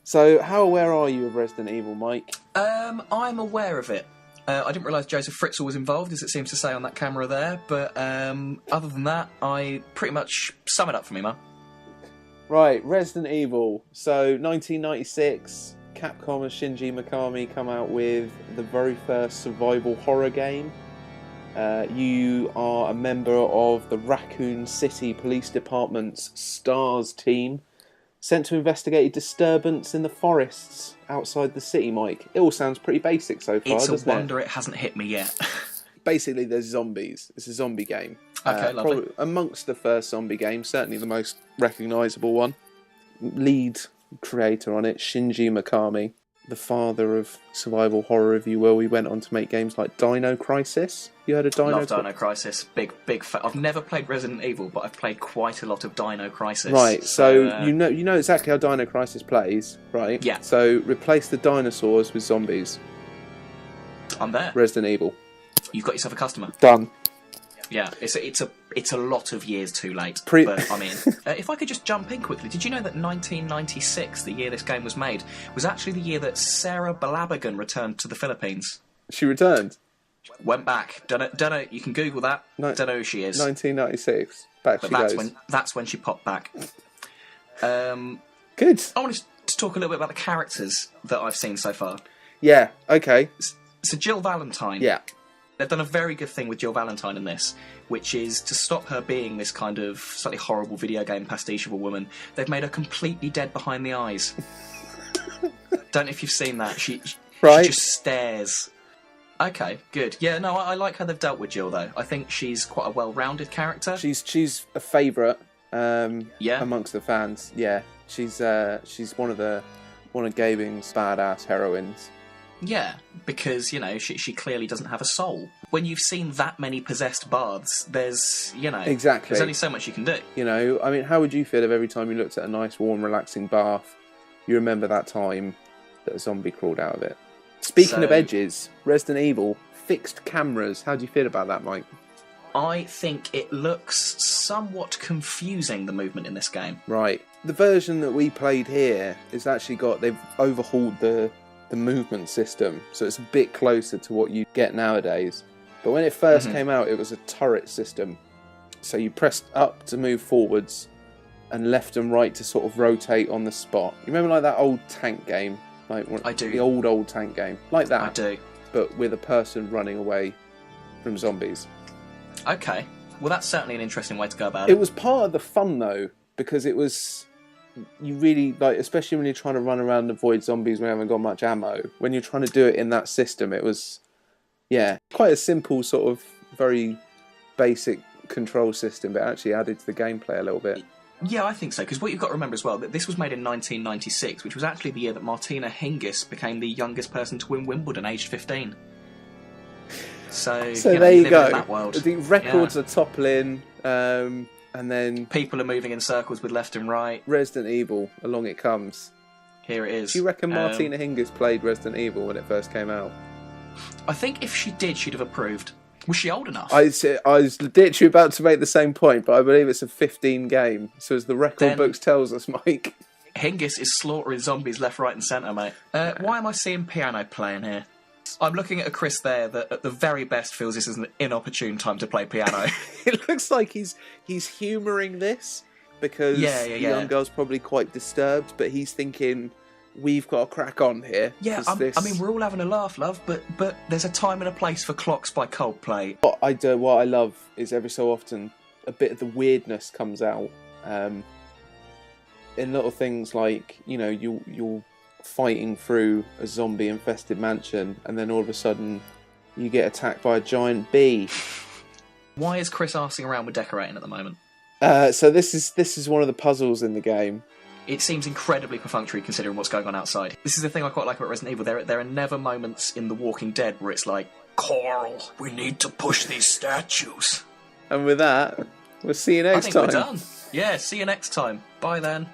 So, how aware are you of Resident Evil, Mike? I'm aware of it. I didn't realise Joseph Fritzl was involved, as it seems to say on that camera there, but other than that, I pretty much sum it up for me, man. Right, Resident Evil. So, 1996, Capcom and Shinji Mikami come out with the very first survival horror game. You are a member of the Raccoon City Police Department's STARS team, sent to investigate a disturbance in the forests outside the city, Mike. It all sounds pretty basic so far, doesn't it? It's a wonder it hasn't hit me yet. Basically, there's zombies. It's a zombie game. Okay, lovely. Probably amongst the first zombie games, certainly the most recognisable one. Lead creator on it, Shinji Mikami, the father of survival horror, if you will. He went on to make games like Dino Crisis. You heard of Dino Crisis. Big I've never played Resident Evil, but I've played quite a lot of Dino Crisis. Right, so you know exactly how Dino Crisis plays, right? Yeah. So replace the dinosaurs with zombies. I'm there. Resident Evil. You've got yourself a customer. Done. Yeah, it's a lot of years too late. But I mean, if I could just jump in quickly, did you know that 1996, the year this game was made, was actually the year that Sarah Balabagan returned to the Philippines? She returned. Went back. Don't know. You can Google that. Don't know who she is. 1996. Back she goes. That's when she popped back. Good. I wanted to talk a little bit about the characters that I've seen so far. Yeah. Okay. So Jill Valentine. Yeah. They've done a very good thing with Jill Valentine in this, which is to stop her being this kind of slightly horrible video game pastiche of a woman. They've made her completely dead behind the eyes. Don't know if you've seen that. She just stares. Okay, good. Yeah, no, I like how they've dealt with Jill, though. I think she's quite a well-rounded character. She's a favourite amongst the fans. Yeah, she's one of gaming's badass heroines. Yeah, because, she clearly doesn't have a soul. When you've seen that many possessed baths, there's only so much you can do. I mean, how would you feel if every time you looked at a nice, warm, relaxing bath, you remember that time that a zombie crawled out of it? Speaking of edges, Resident Evil, fixed cameras. How do you feel about that, Mike? I think it looks somewhat confusing, the movement in this game. Right. The version that we played here is actually they've overhauled the movement system, so it's a bit closer to what you get nowadays. But when it first came out, it was a turret system. So you pressed up to move forwards and left and right to sort of rotate on the spot. You remember like that old tank game? I do. The old tank game. Like that. I do. But with a person running away from zombies. Okay. Well, that's certainly an interesting way to go about it. It was part of the fun, though, because it was... You really, especially when you're trying to run around and avoid zombies when you haven't got much ammo. When you're trying to do it in that system, it was... Yeah, quite a simple sort of very basic control system, but actually added to the gameplay a little bit. Yeah, I think so, because what you've got to remember as well, that this was made in 1996, which was actually the year that Martina Hingis became the youngest person to win Wimbledon, aged 15. So there you go. In that world. The records are toppling, and then... People are moving in circles with left and right. Resident Evil, along it comes. Here it is. Do you reckon Martina Hingis played Resident Evil when it first came out? I think if she did, she'd have approved. Was she old enough? I was literally about to make the same point, but I believe it's a 15 game. So as the record books tells us, Mike. Hingis is slaughtering zombies left, right and centre, mate. Why am I seeing piano playing here? I'm looking at a Chris there that at the very best feels this is an inopportune time to play piano. It looks like he's humouring this because the young girl's probably quite disturbed, but he's thinking... We've got to crack on here. Yeah, I mean, we're all having a laugh, love, but there's a time and a place for Clocks by Coldplay. What I love is every so often a bit of the weirdness comes out. In little things like, you're fighting through a zombie-infested mansion, and then all of a sudden you get attacked by a giant bee. Why is Chris arsing around with decorating at the moment? So this is one of the puzzles in the game. It seems incredibly perfunctory considering what's going on outside. This is the thing I quite like about Resident Evil. There are never moments in The Walking Dead where it's like, Carl, we need to push these statues. And with that, we'll see you next time. I think we're done. Yeah, see you next time. Bye then.